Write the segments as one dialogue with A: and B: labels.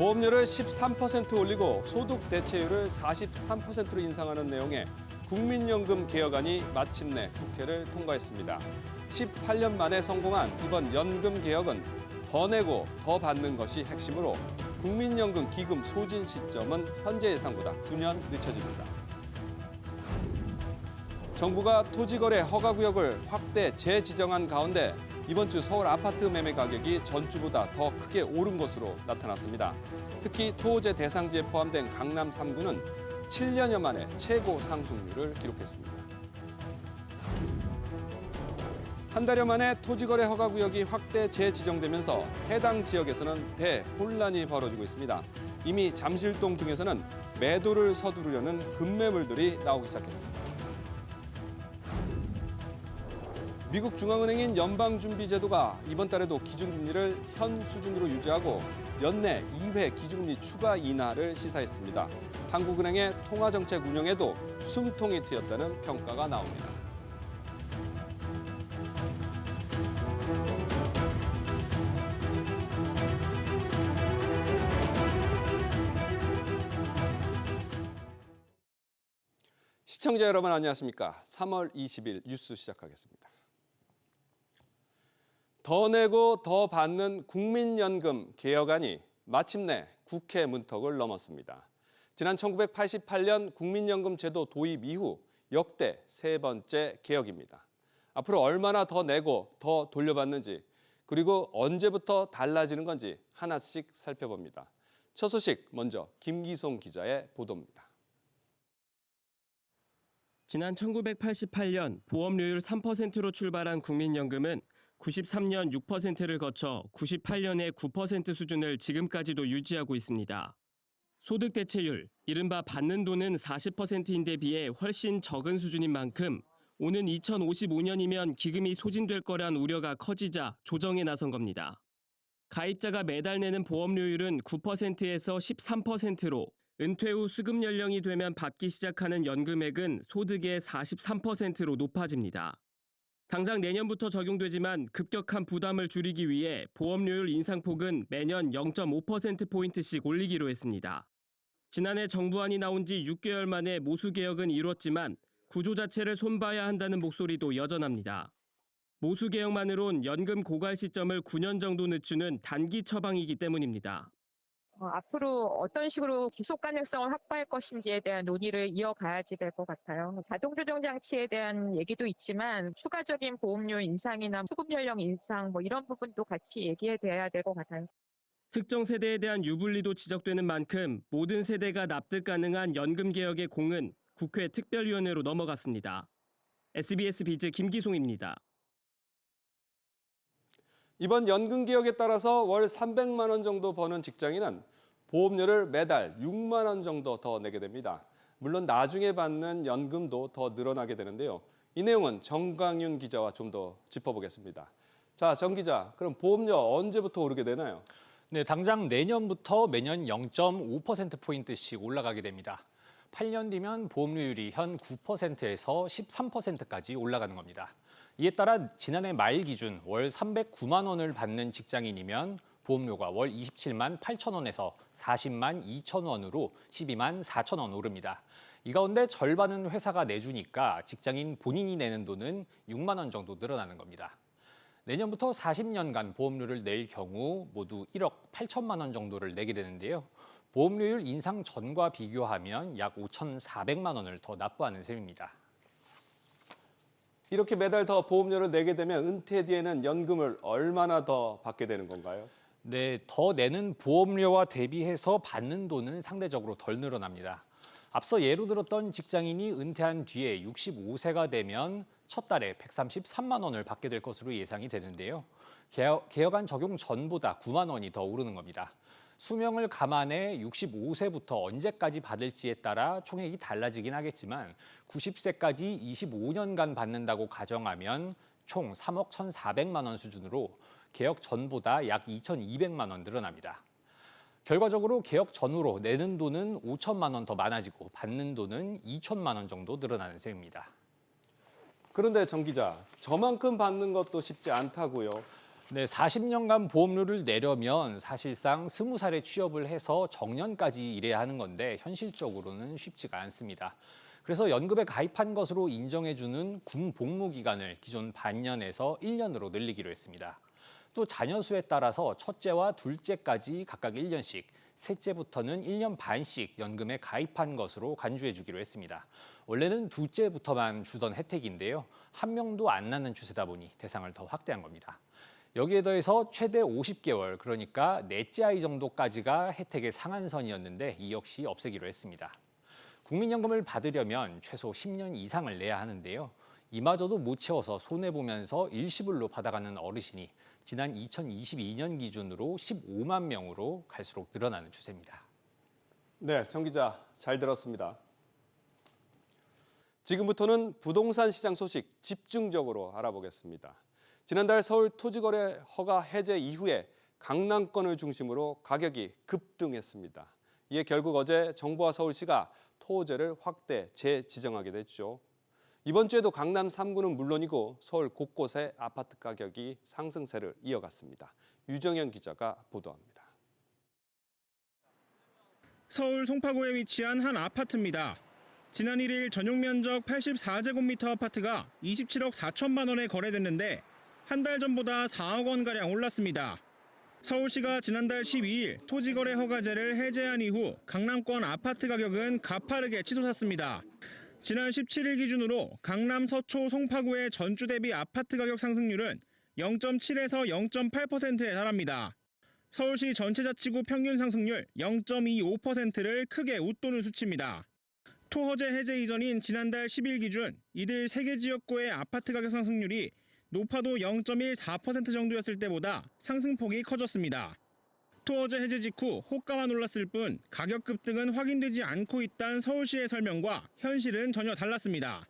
A: 보험료를 13% 올리고 소득 대체율을 43%로 인상하는 내용의 국민연금 개혁안이 마침내 국회를 통과했습니다. 18년 만에 성공한 이번 연금 개혁은 더 내고 더 받는 것이 핵심으로 국민연금 기금 소진 시점은 현재 예상보다 9년 늦춰집니다. 정부가 토지거래 허가구역을 확대 재지정한 가운데 이번 주 서울 아파트 매매 가격이 전주보다 더 크게 오른 것으로 나타났습니다. 특히 토호제 대상지에 포함된 강남 3구는 7년여 만에 최고 상승률을 기록했습니다. 한 달여 만에 토지거래 허가구역이 확대 재지정되면서 해당 지역에서는 대혼란이 벌어지고 있습니다. 이미 잠실동 등에서는 매도를 서두르려는 급매물들이 나오기 시작했습니다. 미국 중앙은행인 연방준비제도가 이번 달에도 기준금리를 현 수준으로 유지하고 연내 2회 기준금리 추가 인하를 시사했습니다. 한국은행의 통화정책 운영에도 숨통이 트였다는 평가가 나옵니다. 시청자 여러분 안녕하십니까? 3월 20일 뉴스 시작하겠습니다. 더 내고 더 받는 국민연금 개혁안이 마침내 국회 문턱을 넘었습니다. 지난 1988년 국민연금 제도 도입 이후 역대 세 번째 개혁입니다. 앞으로 얼마나 더 내고 더 돌려받는지 그리고 언제부터 달라지는 건지 하나씩 살펴봅니다. 첫 소식 먼저 김기송 기자의 보도입니다.
B: 지난 1988년 보험료율 3%로 출발한 국민연금은 93년 6%를 거쳐 98년에 9% 수준을 지금까지도 유지하고 있습니다. 소득 대체율, 이른바 받는 돈은 40%인데 비해 훨씬 적은 수준인 만큼 오는 2055년이면 기금이 소진될 거란 우려가 커지자 조정에 나선 겁니다. 가입자가 매달 내는 보험료율은 9%에서 13%로 은퇴 후 수급 연령이 되면 받기 시작하는 연금액은 소득의 43%로 높아집니다. 당장 내년부터 적용되지만 급격한 부담을 줄이기 위해 보험료율 인상폭은 매년 0.5%포인트씩 올리기로 했습니다. 지난해 정부안이 나온 지 6개월 만에 모수 개혁은 이뤘지만 구조 자체를 손봐야 한다는 목소리도 여전합니다. 모수 개혁만으론 연금 고갈 시점을 9년 정도 늦추는 단기 처방이기 때문입니다.
C: 앞으로 어떤 식으로 지속 가능성을 확보할 것인지에 대한 논의를 이어가야지 될 것 같아요. 자동 조정 장치에 대한 얘기도 있지만 추가적인 보험료 인상이나 수급 연령 인상 이런 부분도 같이 얘기해야 될 것 같아요.
B: 특정 세대에 대한 유불리도 지적되는 만큼 모든 세대가 납득 가능한 연금 개혁의 공은 국회 특별위원회로 넘어갔습니다. SBS 비즈 김기송입니다.
A: 이번 연금 개혁에 따라서 월 300만 원 정도 버는 직장인은 보험료를 매달 6만 원 정도 더 내게 됩니다. 물론 나중에 받는 연금도 더 늘어나게 되는데요. 이 내용은 정광윤 기자와 좀 더 짚어보겠습니다. 자, 정 기자, 그럼 보험료 언제부터 오르게 되나요?
D: 네, 당장 내년부터 매년 0.5%포인트씩 올라가게 됩니다. 8년 뒤면 보험료율이 현 9%에서 13%까지 올라가는 겁니다. 이에 따라 지난해 말 기준 월 309만 원을 받는 직장인이면 보험료가 월 27만 8천 원에서 40만 2천 원으로 12만 4천 원 오릅니다. 이 가운데 절반은 회사가 내주니까 직장인 본인이 내는 돈은 6만 원 정도 늘어나는 겁니다. 내년부터 40년간 보험료를 낼 경우 모두 1억 8천만 원 정도를 내게 되는데요. 보험료율 인상 전과 비교하면 약 5,400만 원을 더 납부하는 셈입니다.
A: 이렇게 매달 더 보험료를 내게 되면 은퇴 뒤에는 연금을 얼마나 더 받게 되는 건가요?
D: 네, 더 내는 보험료와 대비해서 받는 돈은 상대적으로 덜 늘어납니다. 앞서 예로 들었던 직장인이 은퇴한 뒤에 65세가 되면 첫 달에 133만 원을 받게 될 것으로 예상이 되는데요. 개혁안 적용 전보다 9만 원이 더 오르는 겁니다. 수명을 감안해 65세부터 언제까지 받을지에 따라 총액이 달라지긴 하겠지만 90세까지 25년간 받는다고 가정하면 총 3억 1,400만 원 수준으로 개혁 전보다 약 2,200만 원 늘어납니다. 결과적으로 개혁 전후로 내는 돈은 5천만 원 더 많아지고 받는 돈은 2천만 원 정도 늘어나는 셈입니다.
A: 그런데 정 기자, 저만큼 받는 것도 쉽지 않다고요.
D: 네, 40년간 보험료를 내려면 사실상 20살에 취업을 해서 정년까지 일해야 하는 건데 현실적으로는 쉽지가 않습니다. 그래서 연금에 가입한 것으로 인정해주는 군 복무 기간을 기존 반년에서 1년으로 늘리기로 했습니다. 또 자녀 수에 따라서 첫째와 둘째까지 각각 1년씩, 셋째부터는 1년 반씩 연금에 가입한 것으로 간주해주기로 했습니다. 원래는 둘째부터만 주던 혜택인데요. 한 명도 안 낳는 추세다 보니 대상을 더 확대한 겁니다. 여기에 더해서 최대 50개월, 그러니까 넷째 아이 정도까지가 혜택의 상한선이었는데 이 역시 없애기로 했습니다. 국민연금을 받으려면 최소 10년 이상을 내야 하는데요. 이마저도 못 채워서 손해보면서 일시불로 받아가는 어르신이 지난 2022년 기준으로 15만 명으로 갈수록 늘어나는 추세입니다.
A: 네, 정 기자 잘 들었습니다. 지금부터는 부동산 시장 소식 집중적으로 알아보겠습니다. 지난달 서울 토지거래 허가 해제 이후에 강남권을 중심으로 가격이 급등했습니다. 이에 결국 어제 정부와 서울시가 토호제를 확대 재지정하게 됐죠. 이번 주에도 강남 3구는 물론이고 서울 곳곳의 아파트 가격이 상승세를 이어갔습니다. 유정현 기자가 보도합니다.
E: 서울 송파구에 위치한 한 아파트입니다. 지난 1일 전용 면적 84제곱미터 아파트가 27억 4천만 원에 거래됐는데 한 달 전보다 4억 원가량 올랐습니다. 서울시가 지난달 12일 토지거래 허가제를 해제한 이후 강남권 아파트 가격은 가파르게 치솟았습니다. 지난 17일 기준으로 강남 서초 송파구의 전주 대비 아파트 가격 상승률은 0.7에서 0.8%에 달합니다. 서울시 전체 자치구 평균 상승률 0.25%를 크게 웃도는 수치입니다. 토허제 해제 이전인 지난달 10일 기준 이들 3개 지역구의 아파트 가격 상승률이 높아도 0.14% 정도였을 때보다 상승폭이 커졌습니다. 토허제 해제 직후 호가만 올랐을 뿐 가격 급등은 확인되지 않고 있다는 서울시의 설명과 현실은 전혀 달랐습니다.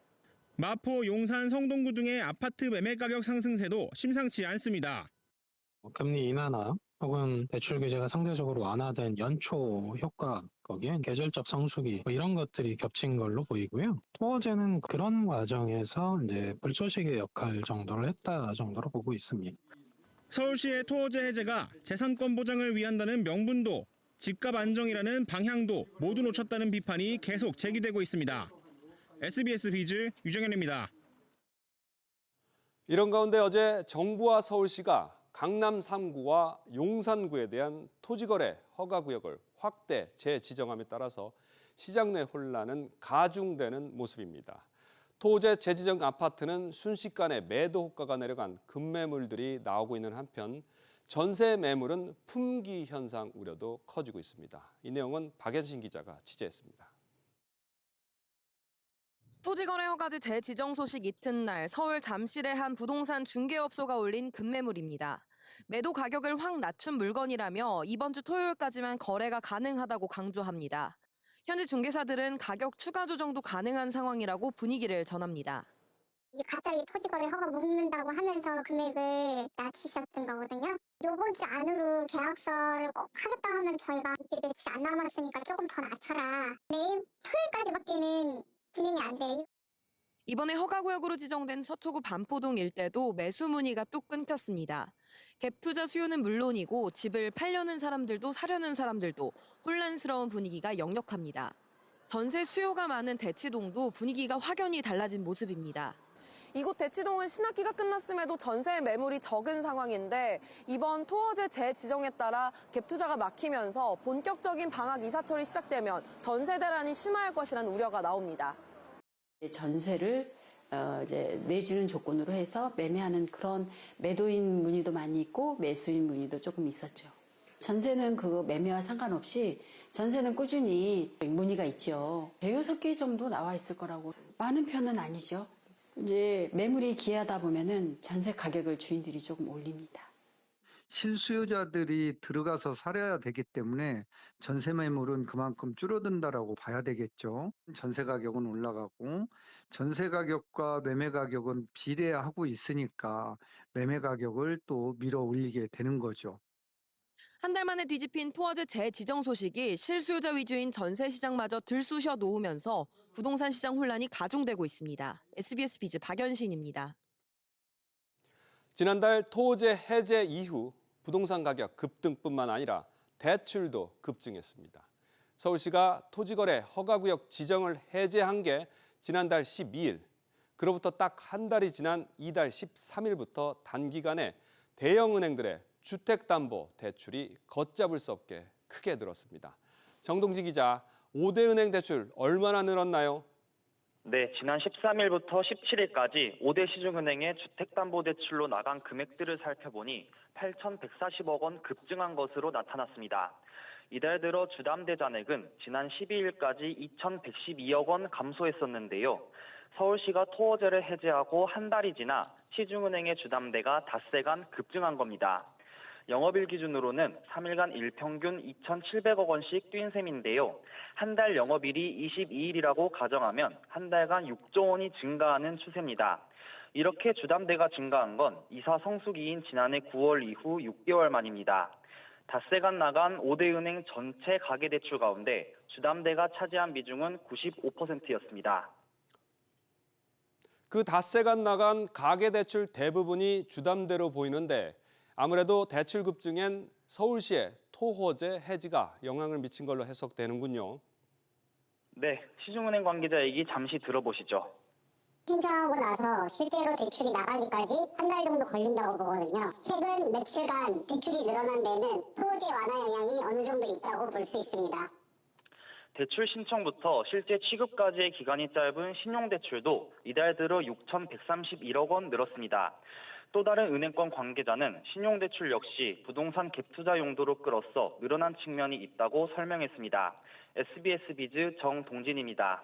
E: 마포, 용산, 성동구 등의 아파트 매매 가격 상승세도 심상치 않습니다.
F: 금리 인하나 혹은 대출 규제가 상대적으로 완화된 연초 효과 거기에 계절적 성수기 이런 것들이 겹친 걸로 보이고요. 토어제는 그런 과정에서 이제 불쏘시개 역할 정도를 했다 정도로 보고 있습니다.
E: 서울시의 토어제 해제가 재산권 보장을 위한다는 명분도 집값 안정이라는 방향도 모두 놓쳤다는 비판이 계속 제기되고 있습니다. SBS 비즈 유정현입니다.
A: 이런 가운데 어제 정부와 서울시가 강남 3구와 용산구에 대한 토지거래 허가구역을 확대 재지정함에 따라서 시장 내 혼란은 가중되는 모습입니다. 토호제 재지정 아파트는 순식간에 매도 호가가 내려간 급매물들이 나오고 있는 한편 전세 매물은 품귀 현상 우려도 커지고 있습니다. 이 내용은 박연신 기자가 취재했습니다.
G: 토지거래 허가제 재지정 소식 이튿날 서울 담실의 한 부동산 중개업소가 올린 급매물입니다. 매도 가격을 확 낮춘 물건이라며 이번 주 토요일까지만 거래가 가능하다고 강조합니다. 현지 중개사들은 가격 추가 조정도 가능한 상황이라고 분위기를 전합니다.
H: 이게 갑자기 토지거래 허가 묻는다고 하면서 금액을 낮추셨던 거거든요. 요번 주 안으로 계약서를 꼭 하겠다 하면 저희가 이제 며칠 안 남았으니까 조금 더 낮춰라. 내일 토요일까지밖에는 진행이 안 돼.
G: 이번에 허가구역으로 지정된 서초구 반포동 일대도 매수 문의가 뚝 끊겼습니다. 갭 투자 수요는 물론이고 집을 팔려는 사람들도 사려는 사람들도 혼란스러운 분위기가 역력합니다. 전세 수요가 많은 대치동도 분위기가 확연히 달라진 모습입니다. 이곳 대치동은 신학기가 끝났음에도 전세 매물이 적은 상황인데 이번 토어제 재지정에 따라 갭 투자가 막히면서 본격적인 방학 이사철이 시작되면 전세 대란이 심화할 것이라는 우려가 나옵니다.
I: 전세를 이제 내주는 조건으로 해서 매매하는 그런 매도인 문의도 많이 있고 매수인 문의도 조금 있었죠. 전세는 그 매매와 상관없이 전세는 꾸준히 문의가 있죠. 106개 정도 나와 있을 거라고. 많은 편은 아니죠. 이제 매물이 기하다 보면은 전세 가격을 주인들이 조금 올립니다.
J: 실수요자들이 들어가서 살아야 되기 때문에 전세 매물은 그만큼 줄어든다라고 봐야 되겠죠. 전세 가격은 올라가고 전세 가격과 매매 가격은 비례하고 있으니까 매매 가격을 또 밀어 올리게 되는 거죠.
G: 한 달 만에 뒤집힌 토어제 재지정 소식이 실수요자 위주인 전세 시장마저 들쑤셔 놓으면서 부동산 시장 혼란이 가중되고 있습니다. SBS 비즈 박연신입니다.
A: 지난달 토호제 해제 이후 부동산 가격 급등뿐만 아니라 대출도 급증했습니다. 서울시가 토지거래 허가구역 지정을 해제한 게 지난달 12일, 그로부터 딱 한 달이 지난 이달 13일부터 단기간에 대형은행들의 주택담보대출이 걷잡을 수 없게 크게 늘었습니다. 정동지 기자, 5대 은행 대출 얼마나 늘었나요?
K: 네, 지난 13일부터 17일까지 5대 시중은행의 주택담보대출로 나간 금액들을 살펴보니 8,140억 원 급증한 것으로 나타났습니다. 이달 들어 주담대 잔액은 지난 12일까지 2,112억 원 감소했었는데요. 서울시가 토호제를 해제하고 한 달이 지나 시중은행의 주담대가 닷새간 급증한 겁니다. 영업일 기준으로는 3일간 일평균 2,700억 원씩 뛴 셈인데요. 한 달 영업일이 22일이라고 가정하면 한 달간 6조 원이 증가하는 추세입니다. 이렇게 주담대가 증가한 건 이사 성수기인 지난해 9월 이후 6개월 만입니다. 닷새간 나간 5대 은행 전체 가계대출 가운데 주담대가 차지한 비중은 95%였습니다.
A: 그 닷새간 나간 가계대출 대부분이 주담대로 보이는데 아무래도 대출 급증엔 서울시의 토호제 해지가 영향을 미친 걸로 해석되는군요.
K: 네, 시중은행 관계자 얘기 잠시 들어보시죠.
H: 신청하고 나서 실제로 대출이 나가기까지 한 달 정도 걸린다고 보거든요. 최근 며칠간 대출이 늘어난 데는 토호제 완화 영향이 어느 정도 있다고 볼 수 있습니다.
K: 대출 신청부터 실제 취급까지의 기간이 짧은 신용대출도 이달 들어 6,131억 원 늘었습니다. 또 다른 은행권 관계자는 신용대출 역시 부동산 갭투자 용도로 끌어서 늘어난 측면이 있다고 설명했습니다. SBS 비즈 정동진입니다.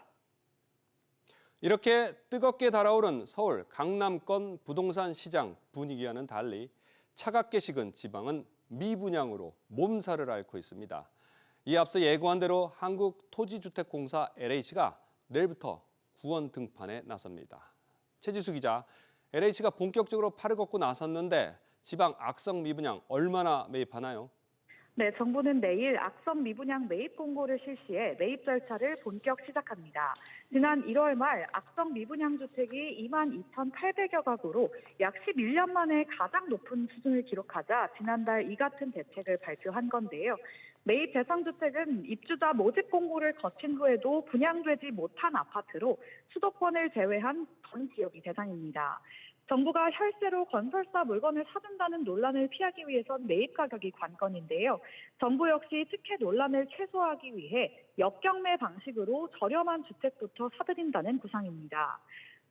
A: 이렇게 뜨겁게 달아오른 서울 강남권 부동산 시장 분위기와는 달리 차갑게 식은 지방은 미분양으로 몸살을 앓고 있습니다. 이에 앞서 예고한 대로 한국토지주택공사 LH가 내일부터 구원 등판에 나섭니다. 최지수 기자, LH가 본격적으로 팔을 걷고 나섰는데 지방 악성 미분양 얼마나 매입하나요?
L: 네, 정부는 내일 악성 미분양 매입 공고를 실시해 매입 절차를 본격 시작합니다. 지난 1월 말 악성 미분양 주택이 22,800여 가구로 약 11년 만에 가장 높은 수준을 기록하자 지난달 이 같은 대책을 발표한 건데요. 매입 대상 주택은 입주자 모집 공고를 거친 후에도 분양되지 못한 아파트로 수도권을 제외한 전 지역이 대상입니다. 정부가 혈세로 건설사 물건을 사준다는 논란을 피하기 위해선 매입 가격이 관건인데요. 정부 역시 특혜 논란을 최소화하기 위해 역경매 방식으로 저렴한 주택부터 사들인다는 구상입니다.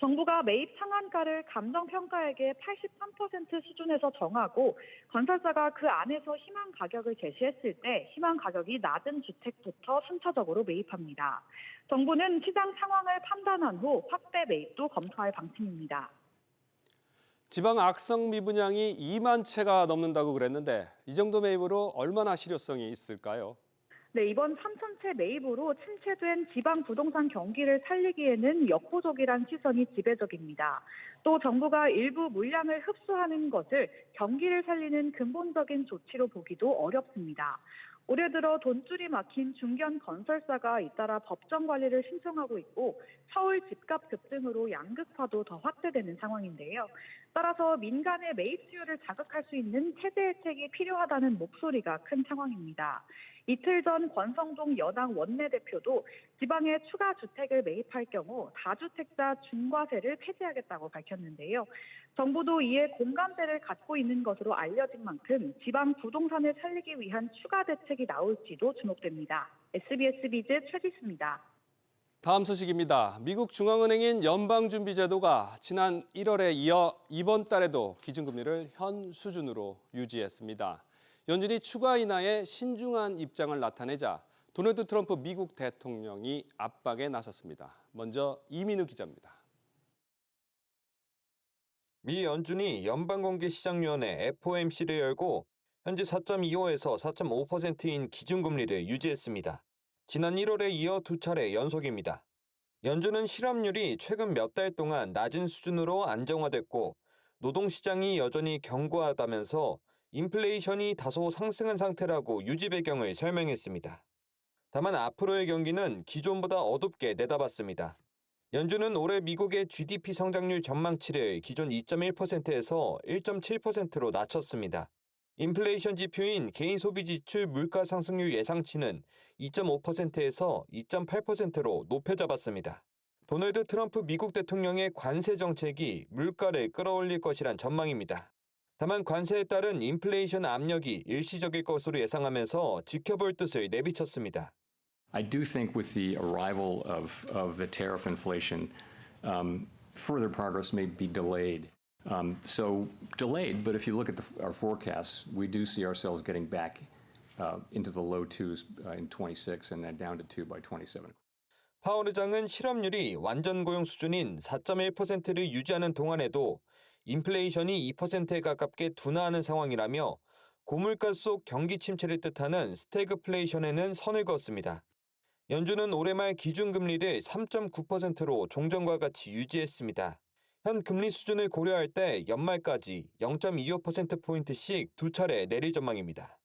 L: 정부가 매입 상한가를 감정평가액의 83% 수준에서 정하고 건설사가 그 안에서 희망 가격을 제시했을 때 희망 가격이 낮은 주택부터 순차적으로 매입합니다. 정부는 시장 상황을 판단한 후 확대 매입도 검토할 방침입니다.
A: 지방 악성 미분양이 2만 채가 넘는다고 그랬는데 이 정도 매입으로 얼마나 실효성이 있을까요?
L: 네, 이번 3,000채 매입으로 침체된 지방 부동산 경기를 살리기에는 역부족이란 시선이 지배적입니다. 또 정부가 일부 물량을 흡수하는 것을 경기를 살리는 근본적인 조치로 보기도 어렵습니다. 올해 들어 돈줄이 막힌 중견 건설사가 잇따라 법정 관리를 신청하고 있고 서울 집값 급등으로 양극화도 더 확대되는 상황인데요. 따라서 민간의 매입 수요를 자극할 수 있는 체제 혜택이 필요하다는 목소리가 큰 상황입니다. 이틀 전 권성동 여당 원내대표도 지방에 추가 주택을 매입할 경우 다주택자 중과세를 폐지하겠다고 밝혔는데요. 정부도 이에 공감대를 갖고 있는 것으로 알려진 만큼 지방 부동산을 살리기 위한 추가 대책이 나올지도 주목됩니다. SBS 비즈 최지수입니다.
A: 다음 소식입니다. 미국 중앙은행인 연방준비제도가 지난 1월에 이어 이번 달에도 기준금리를 현 수준으로 유지했습니다. 연준이 추가 인하에 신중한 입장을 나타내자 도널드 트럼프 미국 대통령이 압박에 나섰습니다. 먼저 이민우 기자입니다.
M: 미 연준이 연방공개시장위원회 FOMC를 열고 현재 4.25에서 4.5%인 기준금리를 유지했습니다. 지난 1월에 이어 두 차례 연속입니다. 연준은 실업률이 최근 몇 달 동안 낮은 수준으로 안정화됐고 노동시장이 여전히 견고하다면서 인플레이션이 다소 상승한 상태라고 유지 배경을 설명했습니다. 다만 앞으로의 경기는 기존보다 어둡게 내다봤습니다. 연준은 올해 미국의 GDP 성장률 전망치를 기존 2.1%에서 1.7%로 낮췄습니다. 인플레이션 지표인 개인 소비 지출 물가 상승률 예상치는 2.5%에서 2.8%로 높여 잡았습니다. 도널드 트럼프 미국 대통령의 관세 정책이 물가를 끌어올릴 것이란 전망입니다. 다만 관세에 따른 인플레이션 압력이 일시적일 것으로 예상하면서 지켜볼 뜻을 내비쳤습니다.
N: I do think with the arrival of the tariff inflation, further progress may be delayed. So delayed, but if you look at our forecasts, we do see ourselves getting back into the low twos in 26 and then down to 2 by 27.
M: 파월 의장은 실업률이 완전 고용 수준인 4.1%를 유지하는 동안에도 인플레이션이 2%에 가깝게 둔화하는 상황이라며 고물가 속 경기 침체를 뜻하는 스태그플레이션에는 선을 그었습니다. 연준은 올해 말 기준금리를 3.9%로 종전과 같이 유지했습니다. 현 금리 수준을 고려할 때 연말까지 0.25%포인트씩 두 차례 내릴 전망입니다.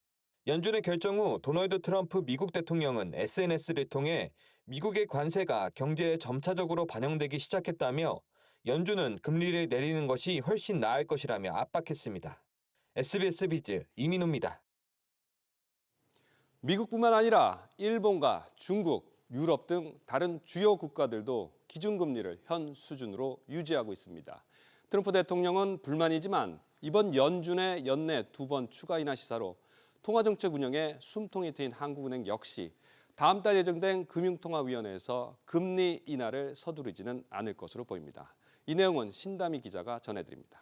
M: 연준의 결정 후 도널드 트럼프 미국 대통령은 SNS를 통해 미국의 관세가 경제에 점차적으로 반영되기 시작했다며 연준은 금리를 내리는 것이 훨씬 나을 것이라며 압박했습니다. SBS 비즈 이민우입니다.
A: 미국뿐만 아니라 일본과 중국, 유럽 등 다른 주요 국가들도 기준금리를 현 수준으로 유지하고 있습니다. 트럼프 대통령은 불만이지만 이번 연준의 연내 2번 추가 인하 시사로 통화정책 운영에 숨통이 트인 한국은행 역시 다음 달 예정된 금융통화위원회에서 금리 인하를 서두르지는 않을 것으로 보입니다. 이 내용은 신다미 기자가 전해드립니다.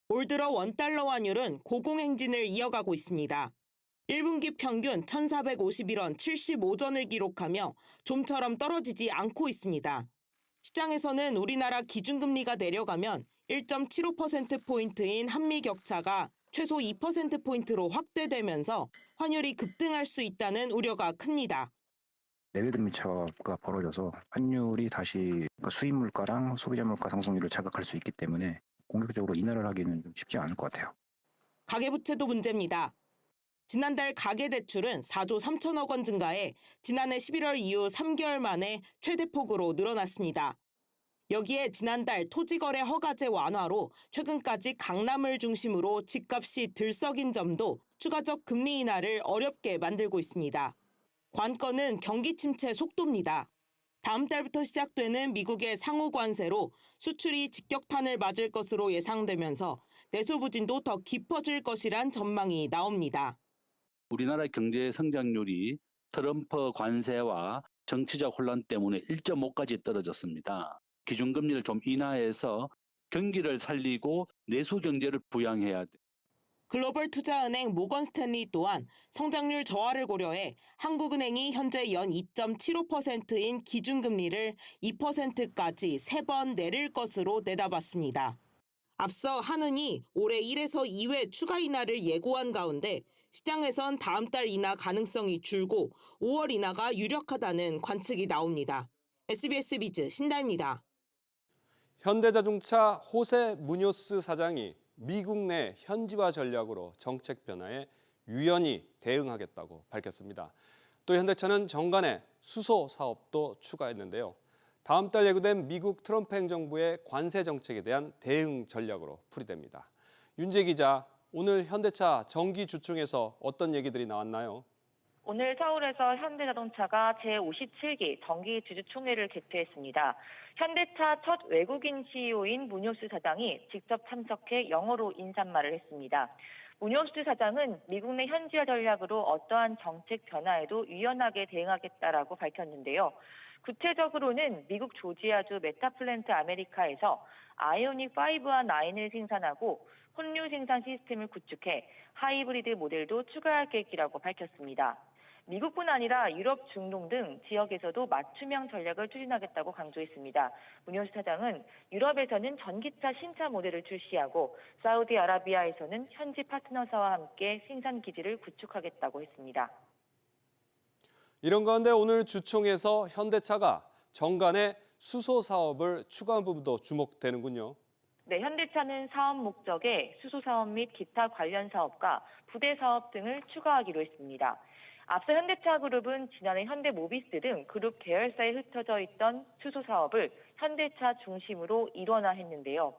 O: 올 들어 원달러 환율은 고공행진을 이어가고 있습니다. 1분기 평균 1,451원 75전을 기록하며 좀처럼 떨어지지 않고 있습니다. 시장에서는 우리나라 기준금리가 내려가면 1.75%포인트인 한미 격차가 최소 2%포인트로 확대되면서 환율이 급등할 수 있다는 우려가 큽니다.
P: 내외 금리 차가 벌어져서 환율이 다시 수입 물가랑 소비자 물가 상승률을 자극할 수 있기 때문에 공격적으로 인하를 하기는 좀 쉽지 않을 것 같아요.
O: 가계부채도 문제입니다. 지난달 가계대출은 4조 3천억 원 증가해 지난해 11월 이후 3개월 만에 최대폭으로 늘어났습니다. 여기에 지난달 토지거래 허가제 완화로 최근까지 강남을 중심으로 집값이 들썩인 점도 추가적 금리 인하를 어렵게 만들고 있습니다. 관건은 경기 침체 속도입니다. 다음 달부터 시작되는 미국의 상호 관세로 수출이 직격탄을 맞을 것으로 예상되면서 내수 부진도 더 깊어질 것이란 전망이 나옵니다.
Q: 우리나라 경제 성장률이 트럼프 관세와 정치적 혼란 때문에 1.5까지 떨어졌습니다. 기준금리를 좀 인하해서 경기를 살리고 내수 경제를 부양해야 돼.
O: 글로벌 투자은행 모건 스탠리 또한 성장률 저하를 고려해 한국은행이 현재 연 2.75%인 기준금리를 2%까지 3번 내릴 것으로 내다봤습니다. 앞서 한은이 올해 1에서 2회 추가 인하를 예고한 가운데 시장에선 다음 달 인하 가능성이 줄고 5월 인하가 유력하다는 관측이 나옵니다. SBS 비즈 신다입니다.
A: 현대자동차 호세 무뇨스 사장이 미국 내 현지화 전략으로 정책 변화에 유연히 대응하겠다고 밝혔습니다. 또 현대차는 정관에 수소 사업도 추가했는데요. 다음 달 예고된 미국 트럼프 행정부의 관세 정책에 대한 대응 전략으로 풀이됩니다. 윤재 기자, 오늘 현대차 정기 주총에서 어떤 얘기들이 나왔나요?
R: 오늘 서울에서 현대자동차가 제57기 정기 주주총회를 개최했습니다. 현대차 첫 외국인 CEO인 무뇨스 사장이 직접 참석해 영어로 인사말을 했습니다. 무뇨스 사장은 미국 내 현지화 전략으로 어떠한 정책 변화에도 유연하게 대응하겠다라고 밝혔는데요. 구체적으로는 미국 조지아주 메타플랜트 아메리카에서 아이오닉 5와 9을 생산하고 혼류 생산 시스템을 구축해 하이브리드 모델도 추가할 계획이라고 밝혔습니다. 미국뿐 아니라 유럽, 중동 등 지역에서도 맞춤형 전략을 추진하겠다고 강조했습니다. 무뇨스 사장은 유럽에서는 전기차 신차 모델을 출시하고 사우디아라비아에서는 현지 파트너사와 함께 생산 기지를 구축하겠다고 했습니다.
A: 이런 가운데 오늘 주총에서 현대차가 정관에 수소 사업을 추가한 부분도 주목되는군요.
R: 네, 현대차는 사업 목적에 수소 사업 및 기타 관련 사업과 부대 사업 등을 추가하기로 했습니다. 앞서 현대차 그룹은 지난해 현대모비스 등 그룹 계열사에 흩어져 있던 수소 사업을 현대차 중심으로 일원화했는데요.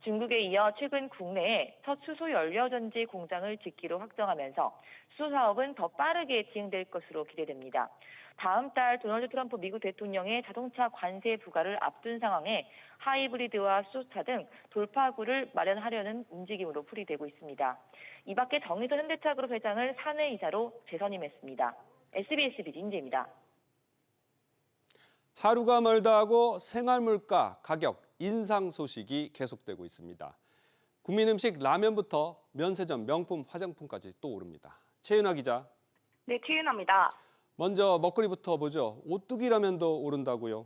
R: 중국에 이어 최근 국내에 첫 수소 연료 전지 공장을 짓기로 확정하면서 수소 사업은 더 빠르게 진행될 것으로 기대됩니다. 다음 달 도널드 트럼프 미국 대통령의 자동차 관세 부과를 앞둔 상황에 하이브리드와 수소차 등 돌파구를 마련하려는 움직임으로 풀이되고 있습니다. 이 밖에 정의선 현대차그룹 회장을 사내이사로 재선임했습니다. SBS BD인재입니다.
A: 하루가 멀다 하고 생활물가 가격 인상 소식이 계속되고 있습니다. 국민음식 라면부터 면세점, 명품, 화장품까지 또 오릅니다. 최윤아 기자.
S: 네, 최윤아입니다.
A: 먼저 먹거리부터 보죠. 오뚜기 라면도 오른다고요?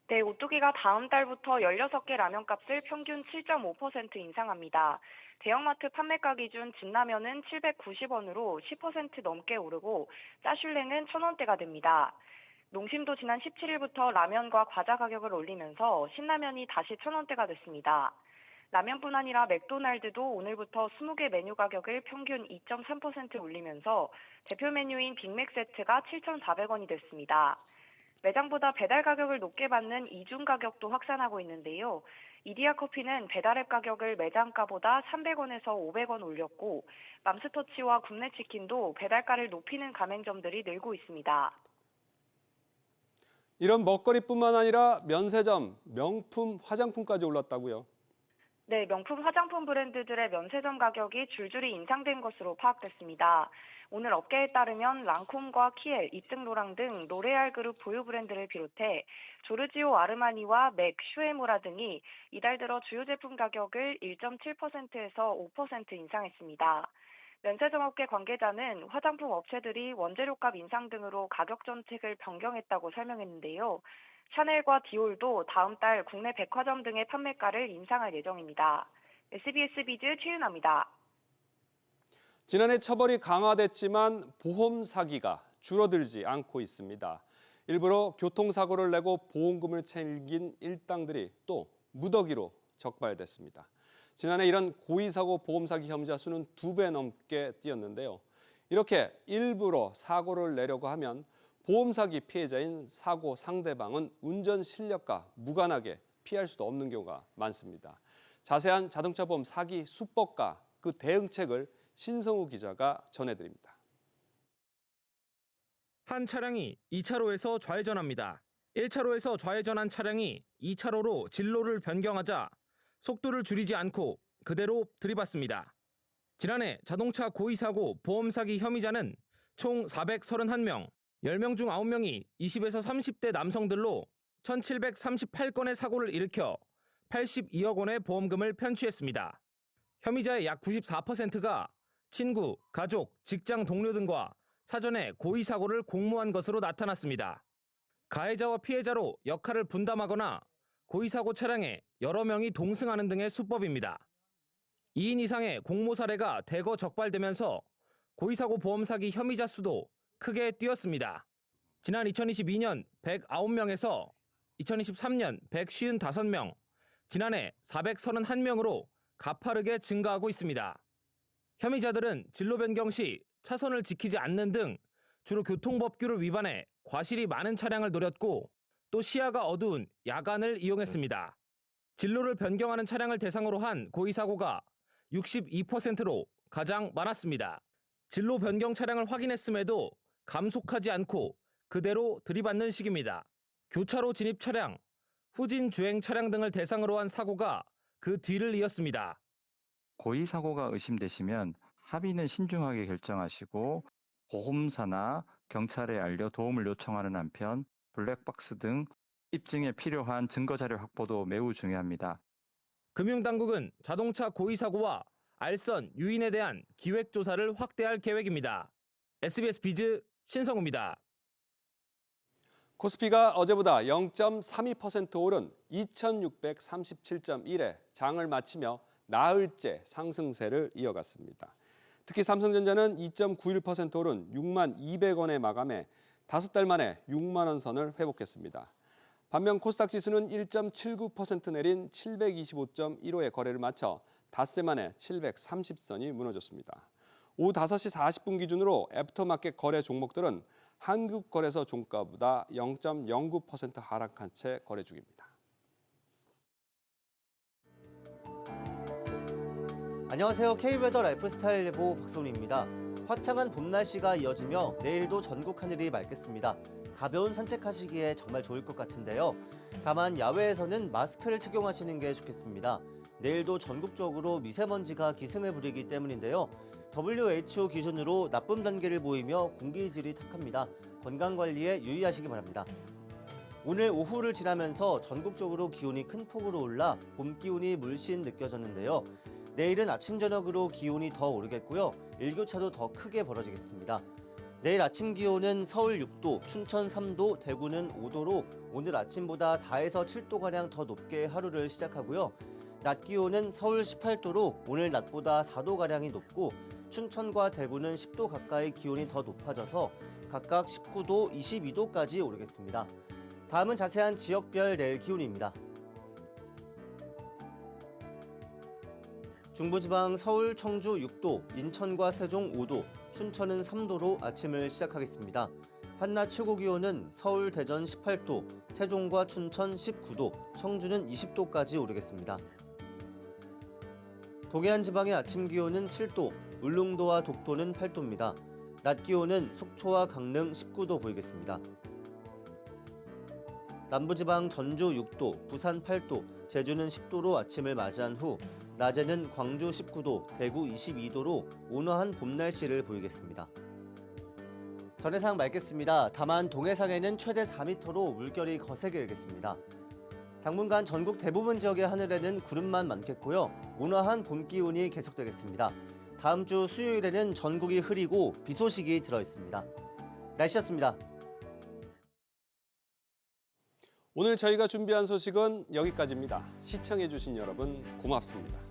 S: 네, 오뚜기가 다음 달부터 16개 라면값을 평균 7.5% 인상합니다. 대형마트 판매가 기준 진라면은 790원으로 10% 넘게 오르고 짜슐랭은 1,000원대가 됩니다. 농심도 지난 17일부터 라면과 과자 가격을 올리면서 신라면이 다시 1,000원대가 됐습니다. 라면뿐 아니라 맥도날드도 오늘부터 20개 메뉴 가격을 평균 2.3% 올리면서 대표 메뉴인 빅맥 세트가 7,400원이 됐습니다. 매장보다 배달 가격을 높게 받는 이중 가격도 확산하고 있는데요. 이디야 커피는 배달앱 가격을 매장가보다 300원에서 500원 올렸고 맘스터치와 굽네 치킨도 배달가를 높이는 가맹점들이 늘고 있습니다.
A: 이런 먹거리뿐만 아니라 면세점, 명품, 화장품까지 올랐다고요?
S: 네, 명품 화장품 브랜드들의 면세점 가격이 줄줄이 인상된 것으로 파악됐습니다. 오늘 업계에 따르면 랑콤과 키엘, 이ตึং로랑 등 로레알 그룹 보유 브랜드를 비롯해 조르지오 아르마니와 맥, 슈에무라 등이 이달 들어 주요 제품 가격을 1.7%에서 5% 인상했습니다. 면세점 업계 관계자는 화장품 업체들이 원재료값 인상 등으로 가격 정책을 변경했다고 설명했는데요. 샤넬과 디올도 다음 달 국내 백화점 등의 판매가를 인상할 예정입니다. SBS 비즈 최윤아입니다.
A: 지난해 처벌이 강화됐지만 보험 사기가 줄어들지 않고 있습니다. 일부러 교통사고를 내고 보험금을 챙긴 일당들이 또 무더기로 적발됐습니다. 지난해 이런 고의사고 보험 사기 혐의자 수는 2배 넘게 뛰었는데요. 이렇게 일부러 사고를 내려고 하면 보험 사기 피해자인 사고 상대방은 운전 실력과 무관하게 피할 수도 없는 경우가 많습니다. 자세한 자동차 보험 사기 수법과 그 대응책을 신성우 기자가 전해드립니다.
E: 한 차량이 2차로에서 좌회전합니다. 1차로에서 좌회전한 차량이 2차로로 진로를 변경하자 속도를 줄이지 않고 그대로 들이받습니다. 지난해 자동차 고의사고 보험 사기 혐의자는 총 431명, 10명 중 9명이 20에서 30대 남성들로 1,738건의 사고를 일으켜 82억 원의 보험금을 편취했습니다. 혐의자의 약 94%가 친구, 가족, 직장 동료 등과 사전에 고의사고를 공모한 것으로 나타났습니다. 가해자와 피해자로 역할을 분담하거나 고의사고 차량에 여러 명이 동승하는 등의 수법입니다. 2인 이상의 공모 사례가 대거 적발되면서 고의사고 보험 사기 혐의자 수도 크게 뛰었습니다. 지난 2022년 109명에서 2023년 155명, 지난해 431명으로 가파르게 증가하고 있습니다. 혐의자들은 진로 변경 시 차선을 지키지 않는 등 주로 교통법규를 위반해 과실이 많은 차량을 노렸고 또 시야가 어두운 야간을 이용했습니다. 진로를 변경하는 차량을 대상으로 한 고의사고가 62%로 가장 많았습니다. 진로 변경 차량을 확인했음에도 감속하지 않고 그대로 들이받는 식입니다. 교차로 진입 차량, 후진 주행 차량 등을 대상으로 한 사고가 그 뒤를 이었습니다.
T: 고의사고가 의심되시면 합의는 신중하게 결정하시고 보험사나 경찰에 알려 도움을 요청하는 한편 블랙박스 등 입증에 필요한 증거자료 확보도 매우 중요합니다.
E: 금융당국은 자동차 고의사고와 알선, 유인에 대한 기획조사를 확대할 계획입니다. SBS 비즈 신성우입니다.
A: 코스피가 어제보다 0.32% 오른 2637.1에 장을 마치며 나흘째 상승세를 이어갔습니다. 특히 삼성전자는 2.91% 오른 6만 200원에 마감해 5달 만에 6만 원 선을 회복했습니다. 반면 코스닥 지수는 1.79% 내린 725.15의 거래를 마쳐 닷새 만에 730선이 무너졌습니다. 오후 5시 40분 기준으로 애프터마켓 거래 종목들은 한국거래소 종가보다 0.09% 하락한 채 거래 중입니다.
U: 안녕하세요. K웨더 라이프스타일 예보 박선우입니다. 화창한 봄 날씨가 이어지며 내일도 전국 하늘이 맑겠습니다. 가벼운 산책하시기에 정말 좋을 것 같은데요. 다만 야외에서는 마스크를 착용하시는 게 좋겠습니다. 내일도 전국적으로 미세먼지가 기승을 부리기 때문인데요. WHO 기준으로 나쁨 단계를 보이며 공기질이 탁합니다. 건강관리에 유의하시기 바랍니다. 오늘 오후를 지나면서 전국적으로 기온이 큰 폭으로 올라 봄 기운이 물씬 느껴졌는데요. 내일은 아침 저녁으로 기온이 더 오르겠고요. 일교차도 더 크게 벌어지겠습니다. 내일 아침 기온은 서울 6도, 춘천 3도, 대구는 5도로 오늘 아침보다 4에서 7도가량 더 높게 하루를 시작하고요. 낮 기온은 서울 18도로 오늘 낮보다 4도가량이 높고 춘천과 대구는 10도 가까이 기온이 더 높아져서 각각 19도, 22도까지 오르겠습니다. 다음은 자세한 지역별 내일 기온입니다. 중부지방 서울, 청주 6도, 인천과 세종 5도, 춘천은 3도로 아침을 시작하겠습니다. 한낮 최고 기온은 서울, 대전 18도, 세종과 춘천 19도, 청주는 20도까지 오르겠습니다. 동해안 지방의 아침 기온은 7도, 울릉도와 독도는 8도입니다. 낮 기온은 속초와 강릉 19도 보이겠습니다. 남부지방 전주 6도, 부산 8도, 제주는 10도로 아침을 맞이한 후 낮에는 광주 19도, 대구 22도로 온화한 봄 날씨를 보이겠습니다. 전해상 맑겠습니다. 다만 동해상에는 최대 4m로 물결이 거세게 일겠습니다. 당분간 전국 대부분 지역의 하늘에는 구름만 많겠고요. 온화한 봄 기온이 계속되겠습니다. 다음 주 수요일에는 전국이 흐리고 비 소식이 들어있습니다. 날씨였습니다.
A: 오늘 저희가 준비한 소식은 여기까지입니다. 시청해주신 여러분 고맙습니다.